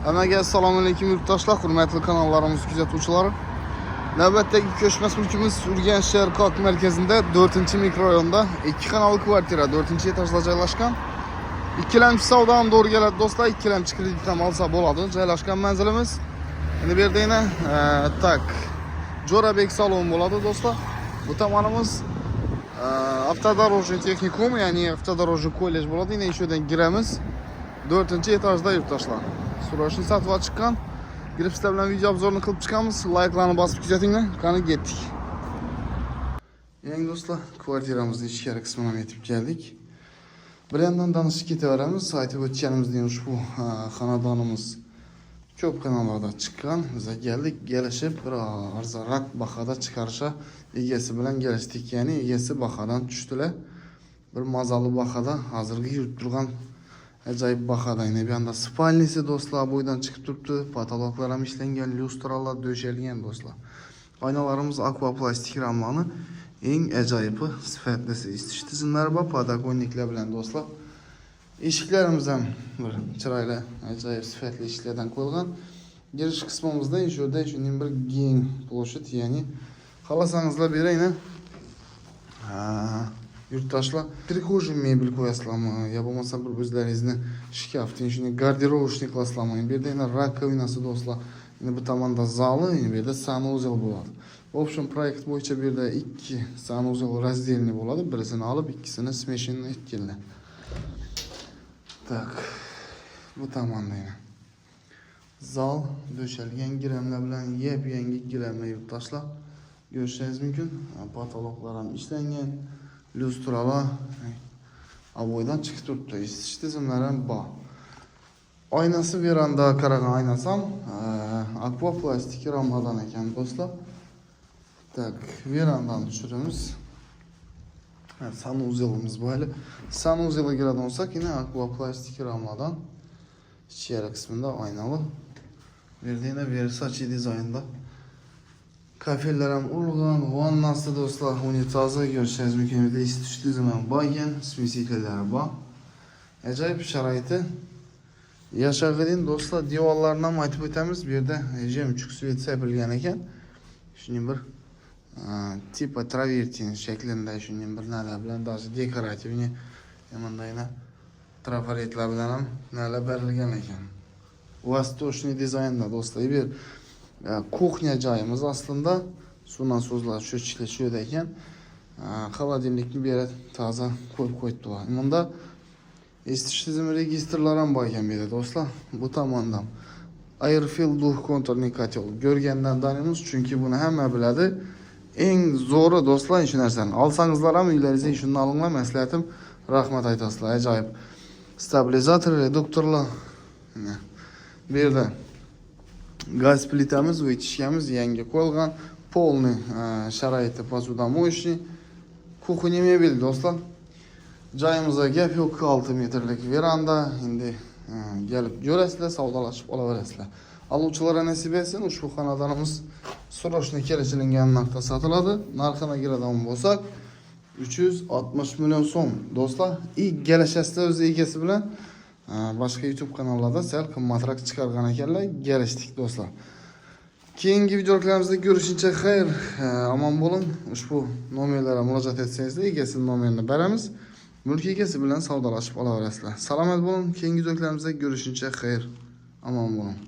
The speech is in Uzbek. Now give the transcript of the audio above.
Hammaga assalomu alaykum yurtdoshlar, hurmatli kanallarimiz kuzatuvchilari. Navbatdagi ko'chmas mulkimiz Urganch shahar Kok markazida 4-mikrorayonda 2 xonali kvartira 4-etajda joylashgan. Ikkilamchi savdo ham to'g'ri keladi do'stlar, ikkilamchi kredit ham olsa bo'ladi. Joylashgan manzilimiz endi bu yerda yana tak Jo'rabek salon bo'ladi do'stlar. Bu tomonimiz avtodorожный texnikum, ya'ni avtodorожный kollej bo'ladi. Yana shu yerdan giramiz. 4-etajda yurtdoshlar. Surashni satib chiqqan. Girib sizlar bilan video obzorini qilib chiqamiz. Like'larni bosib kuzatinglar. Qani ketdik. Yangi do'stlar, kvartiramizning ichkari qismiga yetib keldik. Bir yandan tanishib ketaveramiz. Aytib o'tganimizdek ushbu xonadonimiz ko'p kanallarda chiqqan. Bizga keldik, kelishib bir arzonroq bahada chiqarisha egasi bilan kelishdik. Ya'ni egasi bahadan tushdilar. Bir mazali bahada hozirgi yurib turgan ajoyib bahada. Yine bir anda spalnisi do'stlar bo'ydan chiqib turibdi. Patologlar ham ishlangan, lyustralar döşelgen do'stlar. Aynalarimiz akvaplastik ramlani eng ajoyibi sifatlisi istish tizimlari bor, podokонникlar bilan do'stlar. Eshiklarimiz ham bir chiroyli, ajoyib sifatli eshiklardan qo'yilgan. Girish qismimizda shunday bir keng ploshit, ya'ni xohlasangizlar berayni. Yurtdoshlar, prихожий mebel qo'yasizlarmi yo bo'lmasa bir o'zlaringizni shkafni, shuni garderobni qilasizlarmi? Bu yerda yana rakovinasi do'stlar. Yine bu tomonda zali, bu yerda sanuzel bo'ladi. В общем, proyekt bo'yicha bu yerda 2 sanuzel разделный bo'ladi. Birisini olib, ikkisini smeshinni etganlar. Tak. Bu tomonda yana zal döşelgen giramlar bilan yep-yangi giramlar yurtdoshlar. Ko'rishingiz mumkin. Patologlar ham ishlangan. Lyustralar avoydan chiqib turibdi. Isitish tizimlari ham bor. Oynasi veranda qaragan oynasi ham akvaplastik ramladan ekan do'stlar. Tak, verandani tushiramiz. Sanuzelimiz bu hali. Sanuzelga kiradigan bo'lsak, yine akvaplastik ramladan ichkari qismida oynalı. Bu yerda yana Versace dizaynda kafeler ham urilgan, vannasi do'stlar, unitazi ko'rishingiz mumkin. Bu yerda isitish tizimi ham bor ekan, smesiklari bor. Ajoyib sharoiti. Yashag'idin do'stlar, devorlarni ham aytib o'tamiz. Bu yerda jemchug svet sepilgan ekan. Shuning bir tipa travertin shaklida, shuning bir nalar bilan даже dekorativni yamandayna trafaretlar bilan ham nalar berilgan ekan. Vostochniy dizaynda do'stlar. Bu kuxnya joyimiz aslında suv-nasozlar sho'chiklar shu yerda ekan. Xolodilnikni bu yerga toza qo'yib qo'yibdilar. Bunda isitish tizimi registrlari ham bor ekan bu yerda do'stlar. Bu tomondan Airfield duh konturli kotel ko'rgandan taniymiz, chunki buni hamma biladi. Eng zo'ri do'stlar shu narsani olsangizlar ham uylaringizga shuni olinglar, maslahatim. Rahmat aytasizlar. Ajoyib stabilizator, reduktorlar. Bu yerda gaz plitamiz va ichishkamiz yangi qo'yilgan, polni sharoiti посудомоечный, kuxnya mebel do'stlar. Joyimizga gap yo'q, 6 metrlik veranda. Endi kelib ko'rasizlar, savdolashib olaverasizlar. Aluvchilarga nasib etsin, ushbu xonadonimiz Surashni kelishilgan narxda sotiladi. Narxini kiradigan bo'lsak 360 million so'm do'stlar. Ilk kelishasizlar o'z egasi bilan. Boshqa YouTube kanallarda sal qimmatroq chiqargan ekanlar, kelishdik do'stlar. Keyingi videolarimizda ko'rishguncha xayr, omon bo'ling. Ushbu nomerlarga murojaat etsangizlar, egasining nomerini beramiz. Mulk egasi bilan savdolashib olaverasizlar. Salomat bo'ling. Keyingi videolarimizda ko'rishguncha xayr, omon bo'ling.